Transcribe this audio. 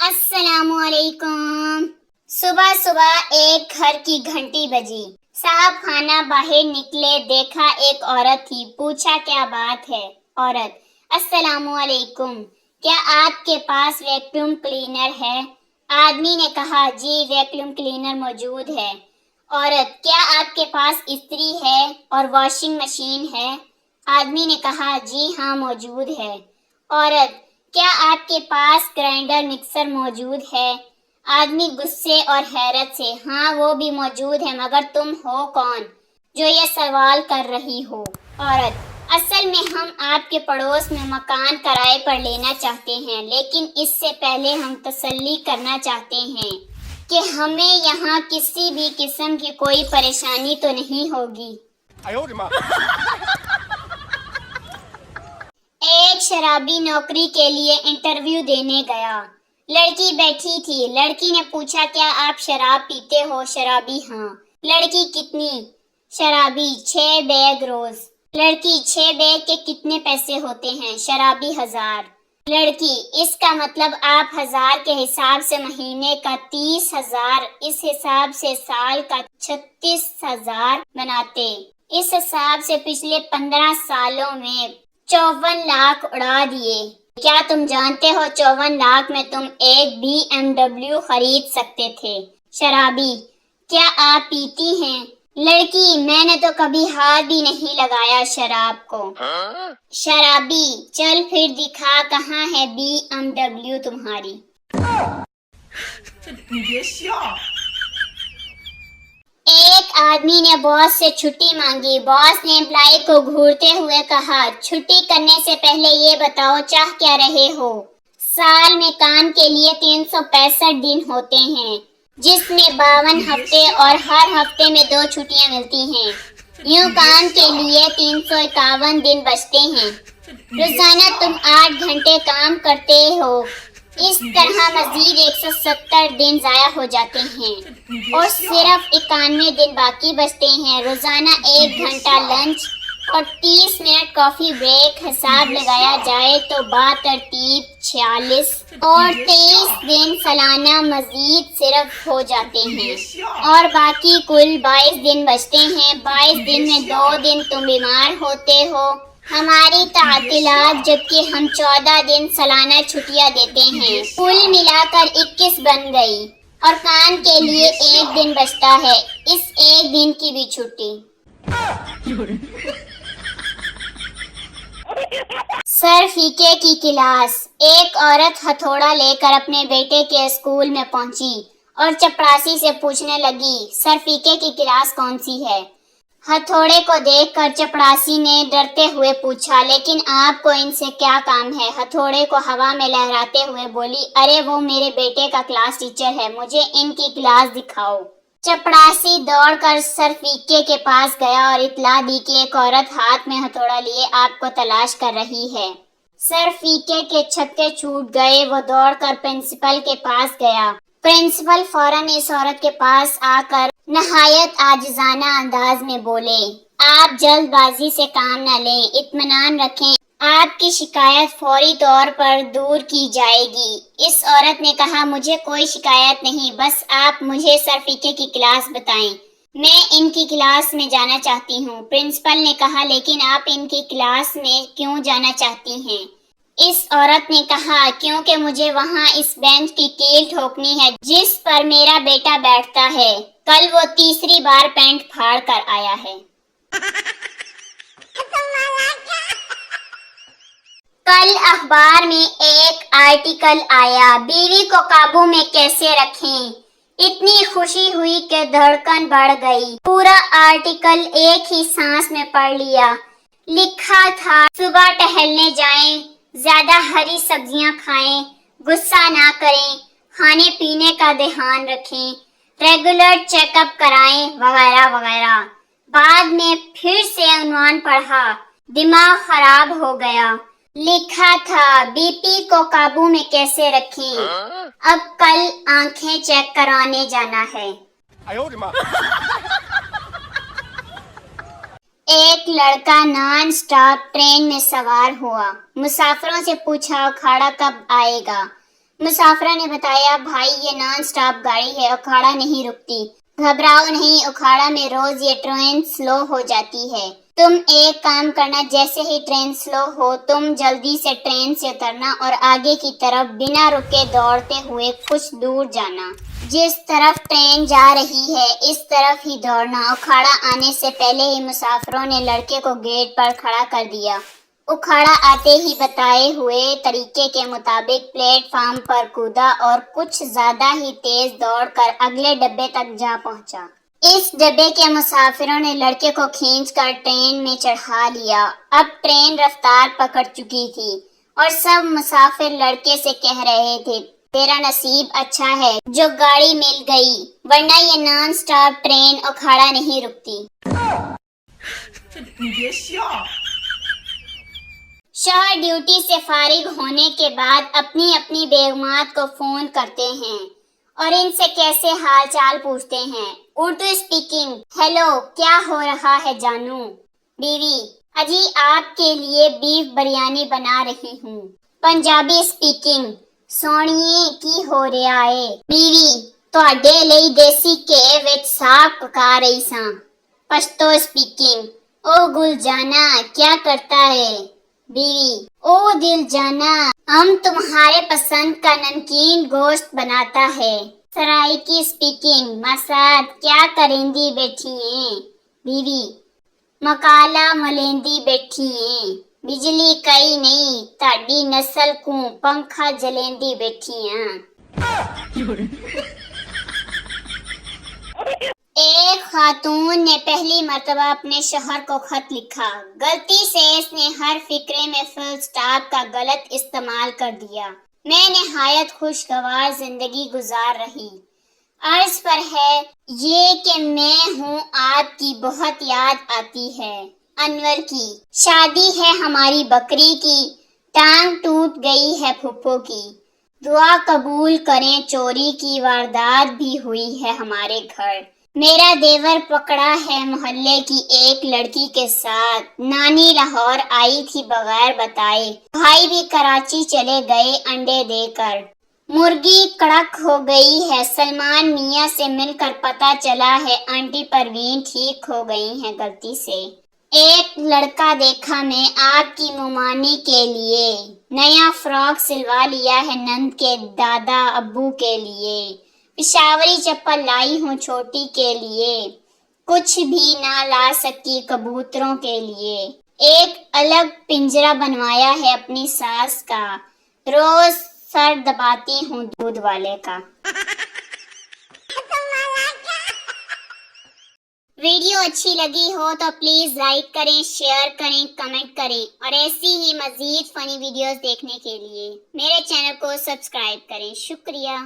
السلام علیکم۔ صبح صبح ایک گھر کی گھنٹی بجی، صاحب خانہ باہر نکلے، دیکھا ایک عورت تھی، پوچھا کیا بات ہے؟ عورت: السلام علیکم، کیا آپ کے پاس ویکیوم کلینر ہے؟ آدمی نے کہا جی ویکیوم کلینر موجود ہے۔ عورت: کیا آپ کے پاس استری ہے اور واشنگ مشین ہے؟ آدمی نے کہا جی ہاں موجود ہے۔ عورت: کیا آپ کے پاس گرائنڈر مکسر موجود ہے؟ آدمی غصے اور حیرت سے: ہاں وہ بھی موجود ہے، مگر تم ہو کون جو یہ سوال کر رہی ہو؟ عورت: اصل میں ہم آپ کے پڑوس میں مکان کرائے پر لینا چاہتے ہیں، لیکن اس سے پہلے ہم تسلی کرنا چاہتے ہیں کہ ہمیں یہاں کسی بھی قسم کی کوئی پریشانی تو نہیں ہوگی۔ ایک شرابی نوکری کے لیے انٹرویو دینے گیا۔ لڑکی بیٹھی تھی، لڑکی نے پوچھا کیا آپ شراب پیتے ہو؟ شرابی: ہاں۔ لڑکی: کتنی؟ شرابی: 6 بیگ روز۔ لڑکی: 6 بیگ کے کتنے پیسے ہوتے ہیں؟ شرابی: 1000۔ لڑکی: اس کا مطلب آپ 1000 کے حساب سے مہینے کا 30,000، اس حساب سے سال کا 36,000 بناتے۔ اس حساب سے پچھلے 15 سالوں میں 54 لاکھ اڑا دیے۔ کیا تم جانتے ہو 54 لاکھ میں تم ایک BMW خرید سکتے تھے؟ شرابی: کیا آپ پیتی ہیں؟ لڑکی: میں نے تو کبھی ہاتھ بھی نہیں لگایا شراب کو۔ شرابی: چل پھر دکھا کہاں ہے BMW تمہاری۔ ایک آدمی نے باس سے چھٹی مانگی۔ باس نے امپلائی کو گھورتے ہوئے کہا: چھٹی کرنے سے پہلے یہ بتاؤ چاہ کیا رہے ہو؟ سال میں کام کے لیے 365 دن ہوتے ہیں، جس میں 52 ہفتے اور ہر ہفتے میں 2 چھٹیاں ملتی ہیں۔ یوں کام کے لیے 351 دن بچتے ہیں۔ روزانہ تم 8 گھنٹے کام کرتے ہو، اس طرح مزید 170 دن ضائع ہو جاتے ہیں اور صرف 91 دن باقی بچتے ہیں۔ روزانہ 1 گھنٹہ لنچ اور 30 منٹ کافی بریک، حساب لگایا جائے تو بترتیب 46 اور 23 دن سالانہ مزید صرف ہو جاتے ہیں اور باقی کل 22 دن بچتے ہیں۔ 22 دن میں 2 دن تم بیمار ہوتے ہو۔ ہماری تعطیلات جبکہ ہم 14 دن سالانہ چھٹیاں دیتے ہیں، کل ملا کر 21 بن گئی اور کام کے لیے 1 دن بچتا ہے، اس 1 دن کی بھی چھٹی۔ سر فیقہ کی کلاس۔ ایک عورت ہتھوڑا لے کر اپنے بیٹے کے اسکول میں پہنچی اور چپڑاسی سے پوچھنے لگی: سر فیقہ کی کلاس کون سی ہے؟ ہتھوڑے کو دیکھ کر چپڑاسی نے ڈرتے ہوئے پوچھا: لیکن آپ کو ان سے کیا کام ہے؟ ہتھوڑے کو ہوا میں لہراتے ہوئے بولی: ارے وہ میرے بیٹے کا کلاس ٹیچر ہے، مجھے ان کی کلاس دکھاؤ۔ چپڑاسی دوڑ کر سر فیقہ کے پاس گیا اور اطلاع دی کہ ایک عورت ہاتھ میں ہتھوڑا لیے آپ کو تلاش کر رہی ہے۔ سر فیقہ کے چھکے چھوٹ گئے، وہ دوڑ کر پرنسپل کے پاس گیا۔ پرنسپل فوراً اس عورت کے پاس آ کر نہایت عاجزانہ انداز میں بولے: آپ جلد بازی سے کام نہ لیں، اطمینان رکھیں، آپ کی شکایت فوری طور پر دور کی جائے گی۔ اس عورت نے کہا: مجھے کوئی شکایت نہیں، بس آپ مجھے سر فیقہ کی کلاس بتائیں، میں ان کی کلاس میں جانا چاہتی ہوں۔ پرنسپل نے کہا: لیکن آپ ان کی کلاس میں کیوں جانا چاہتی ہیں؟ اس عورت نے کہا: کیونکہ مجھے وہاں اس بینچ کی کیل ٹھوکنی ہے جس پر میرا بیٹا بیٹھتا ہے، کل وہ تیسری بار پینٹ پھاڑ کر آیا ہے۔ کل اخبار میں ایک آرٹیکل آیا: بیوی کو قابو میں کیسے رکھیں؟ اتنی خوشی ہوئی کہ دھڑکن بڑھ گئی۔ پورا آرٹیکل ایک ہی سانس میں پڑھ لیا۔ لکھا تھا: صبح ٹہلنے جائیں، زیادہ ہری سبزیاں کھائیں، غصہ نہ کریں، کھانے پینے کا دھیان رکھیں، ریگولر چیک اپ کرائیں، وغیرہ وغیرہ۔ بعد میں پھر سے عنوان پڑھا، دماغ خراب ہو گیا۔ لکھا تھا: بی پی کو قابو میں کیسے رکھیں؟ اب کل آنکھیں چیک کرانے جانا ہے۔ ایک لڑکا نان سٹاپ ٹرین میں سوار ہوا۔ مسافروں سے پوچھا: اکھاڑا کب آئے گا؟ مسافرہ نے بتایا بھائی یہ نان سٹاپ گاڑی ہے، اکھاڑا نہیں رکتی، گھبراؤ نہیں، اکھاڑا میں روز یہ ٹرین سلو ہو جاتی ہے، تم ایک کام کرنا جیسے ہی ٹرین سلو ہو تم جلدی سے ٹرین سے اترنا اور آگے کی طرف بنا رکے دوڑتے ہوئے کچھ دور جانا، جس طرف ٹرین جا رہی ہے اس طرف ہی دوڑنا۔ اکھاڑا آنے سے پہلے ہی مسافروں نے لڑکے کو گیٹ پر کھڑا کر دیا، اکھاڑا آتے ہی بتائے ہوئے طریقے کے مطابق پلیٹ فارم پر کودا اور کچھ زیادہ ہی تیز دوڑ کر اگلے ڈبے تک جا پہنچا۔ اس ڈبے کے مسافروں نے لڑکے کو کھینچ کر ٹرین میں چڑھا لیا۔ اب ٹرین رفتار پکڑ چکی تھی اور سب مسافر لڑکے سے کہہ رہے تھے تیرا نصیب اچھا ہے جو گاڑی مل گئی، ورنہ یہ نان سٹاپ ٹرین اکھاڑا نہیں رکتی۔ شوہر ڈیوٹی سے فارغ ہونے کے بعد اپنی اپنی بیگمات کو فون کرتے ہیں اور ان سے کیسے حال چال پوچھتے ہیں۔ اردو اسپیکنگ، ہیلو کیا ہو رہا ہے جانو؟ بیوی، اجی آپ کے لیے بیف بریانی بنا رہی ہوں۔ پنجابی اسپیکنگ، سونیے کی ہو رہا ہے؟ بیوی، تواڈے لئی دیسی گھے وچ ساگ پکا رہی ساں۔ پشتو اسپیکنگ، او گل جانا کیا کرتا ہے؟ بیوی، او دل جانا ہم تمہارے پسند کا نمکین گوشت بناتا ہے۔ سرائکی اسپیکنگ، مساد کیا کریندی بیٹھی ہیں؟ بیوی، مکالا ملیندی بیٹھی ہیں۔ بجلی کئی نہیں تہاڈی نسل کو پنکھا جلیندی بیٹھی ہیں۔ ایک خاتون نے پہلی مرتبہ اپنے شوہر کو خط لکھا، غلطی سے اس نے ہر فقرے میں فل سٹاپ کا غلط استعمال کر دیا۔ میں نہایت خوشگوار زندگی گزار رہی، عرض پر ہے یہ کہ میں ہوں آپ کی بہت یاد آتی ہے۔ انور کی شادی ہے ہماری بکری کی، ٹانگ ٹوٹ گئی ہے پھپھو کی، دعا قبول کریں چوری کی واردات بھی ہوئی ہے ہمارے گھر، میرا دیور پکڑا ہے محلے کی ایک لڑکی کے ساتھ، نانی لاہور آئی تھی بغیر بتائے، بھائی بھی کراچی چلے گئے انڈے دے کر، مرغی کڑک ہو گئی ہے، سلمان میاں سے مل کر پتہ چلا ہے آنٹی پروین ٹھیک ہو گئی ہیں غلطی سے، ایک لڑکا دیکھا میں آپ کی ممانی کے لیے، نیا فراک سلوا لیا ہے نند کے دادا ابو کے لیے، پشاوری چپل لائی ہوں چھوٹی کے لیے، کچھ بھی نہ لا سکی کبوتروں کے لیے، ایک الگ پنجرا بنوایا ہے اپنی ساس کا، روز سر دباتی ہوں دودھ والے کا۔ ویڈیو اچھی لگی ہو تو پلیز لائک کریں، شیئر کریں، کمنٹ کریں اور ایسی ہی مزید فنی ویڈیوز دیکھنے کے لیے میرے چینل کو سبسکرائب کریں۔ شکریہ۔